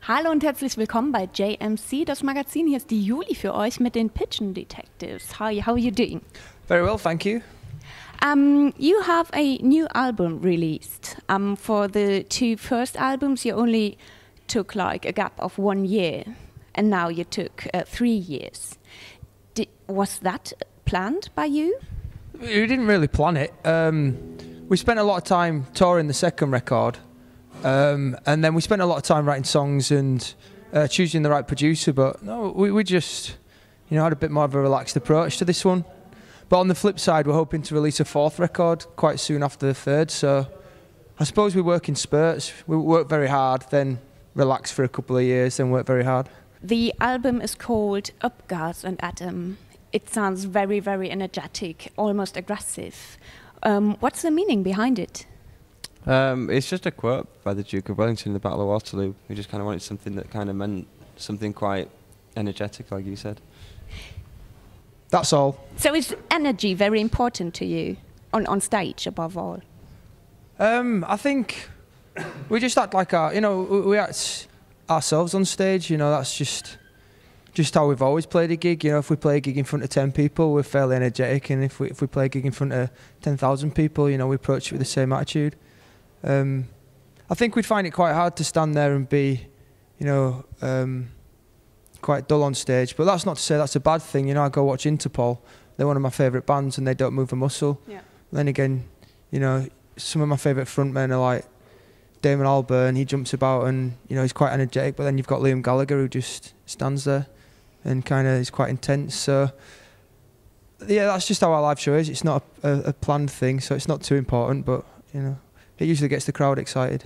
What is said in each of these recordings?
Hallo und herzlich willkommen bei JMC, das Magazin. Hier ist die Juli für euch mit den Pigeon Detectives. How are you doing? Very well, thank you. You have a new album released. For the two first albums, you only took like a gap of 1 year, and now you took 3 years. Was that planned by you? We didn't really plan it. We spent a lot of time touring the second record, and then we spent a lot of time writing songs and choosing the right producer. But no, we just, had a bit more of a relaxed approach to this one. But on the flip side, we're hoping to release a fourth record quite soon after the third. So I suppose we work in spurts. We work very hard, then relax for a couple of years, then work very hard. The album is called Up, Guards and Adam. It sounds very, very energetic, almost aggressive. What's the meaning behind it? It's just a quote by the Duke of Wellington in the Battle of Waterloo. We just kind of wanted something that kind of meant something quite energetic, like you said. That's all. So is energy very important to you, on stage above all? I think we just act like we act ourselves on stage. That's just how we've always played a gig. If we play a gig in front of 10 people, we're fairly energetic, and if we play a gig in front of 10,000 people, we approach it with the same attitude. I think we'd find it quite hard to stand there and be, quite dull on stage, but that's not to say that's a bad thing. I go watch Interpol. They're one of my favourite bands, and they don't move a muscle. Yeah. Then again, some of my favourite frontmen are like Damon Albarn. He jumps about and he's quite energetic. But then you've got Liam Gallagher, who just stands there and kind of is quite intense. So yeah, that's just how our live show is. It's not a planned thing, so it's not too important. But it usually gets the crowd excited.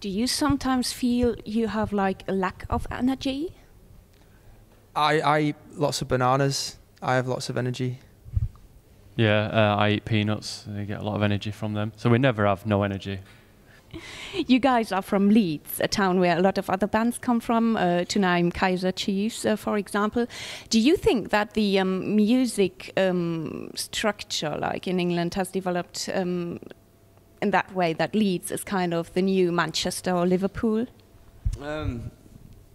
Do you sometimes feel you have like a lack of energy? I eat lots of bananas. I have lots of energy. Yeah, I eat peanuts. I get a lot of energy from them. So we never have no energy. You guys are from Leeds, a town where a lot of other bands come from, to name Kaiser Chiefs, for example. Do you think that the music structure, like in England, has developed in that way, that Leeds is kind of the new Manchester or Liverpool?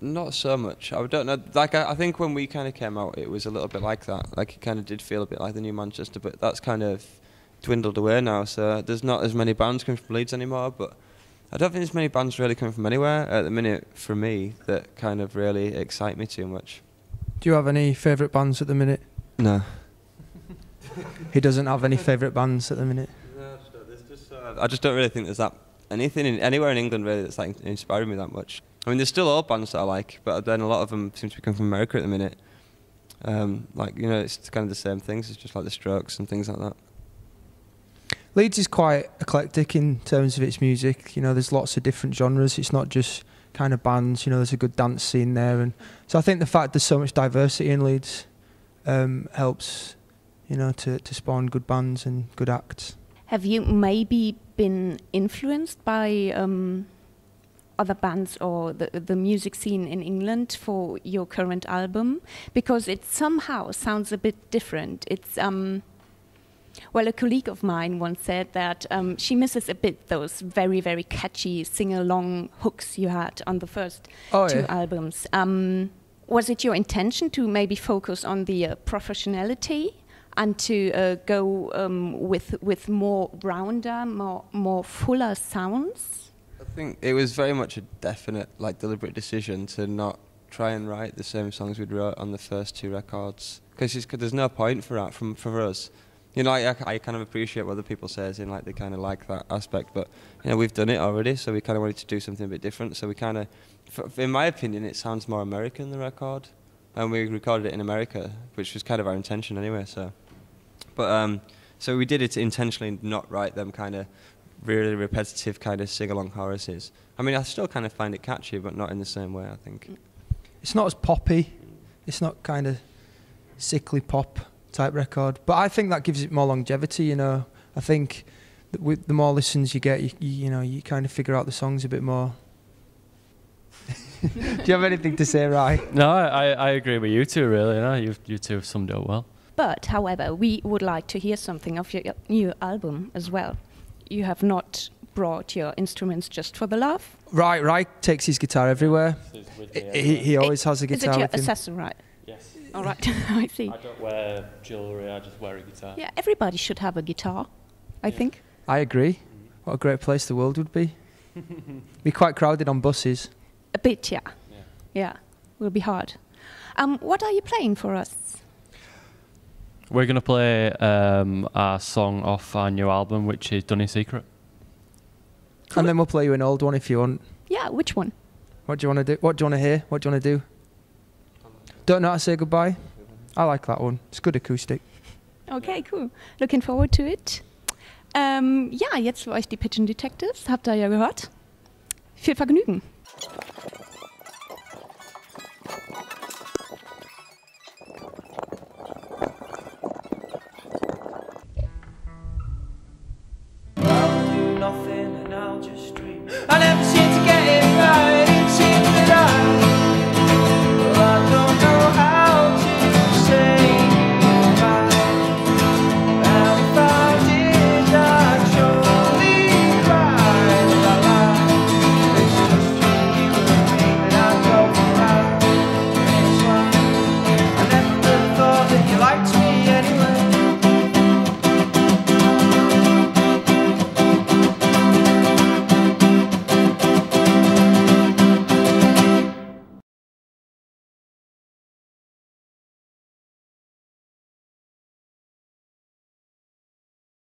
Not so much. I don't know. I think when we kind of came out, it was a little bit like that. Like it kind of did feel a bit like the new Manchester, but that's kind of dwindled away now. So there's not as many bands coming from Leeds anymore. But I don't think there's many bands really coming from anywhere at the minute for me that kind of really excite me too much. Do you have any favourite bands at the minute? No. He doesn't have any favourite bands at the minute. No, I just don't really think there's that anything anywhere in England really that's like inspiring me that much. I mean, there's still old bands that I like, but then a lot of them seem to be coming from America at the minute. It's kind of the same things. It's just like the Strokes and things like that. Leeds is quite eclectic in terms of its music. There's lots of different genres. It's not just kind of bands. There's a good dance scene there, and so I think the fact there's so much diversity in Leeds helps, to spawn good bands and good acts. Have you maybe been influenced by other bands or the music scene in England for your current album? Because it somehow sounds a bit different. It's a colleague of mine once said that she misses a bit those very, very catchy sing-along hooks you had on the first two albums. Was it your intention to maybe focus on the professionality and to go with more rounder, more fuller sounds? I think it was very much a definite, deliberate decision to not try and write the same songs we'd wrote on the first two records, because there's no point for that for us. I kind of appreciate what other people say, as in they kind of like that aspect, but we've done it already, so we kind of wanted to do something a bit different. So we kind of, in my opinion, it sounds more American, the record, and we recorded it in America, which was kind of our intention anyway. So we did it to intentionally not write them kind of really repetitive kind of sing-along choruses. I mean, I still kind of find it catchy, but not in the same way, I think. It's not as poppy. It's not kind of sickly pop type record. But I think that gives it more longevity, I think that with the more listens you get, you kind of figure out the songs a bit more. Do you have anything to say, Rai? No, I agree with you two, really. You two have summed it up well. But, however, we would like to hear something of your new album as well. You have not brought your instruments just for the love? Right takes his guitar everywhere. He always has a guitar Is it your with him. accessory, right? Yes. All right, I see. I don't wear jewellery, I just wear a guitar. Yeah, everybody should have a guitar, I think. I agree. What a great place the world would be. Be quite crowded on buses. A bit, yeah. Yeah, will be hard. What are you playing for us? We're going to play our song off our new album, which is done in secret. Cool. And then we'll play you an old one if you want. Yeah, which one? What do you want to do? What do you want to hear? What do you want to do? Don't know how to say goodbye? I like that one. It's good acoustic. Okay, cool. Looking forward to it. Ja, jetzt für euch die Pigeon Detectives. Habt ihr ja gehört. Viel Vergnügen.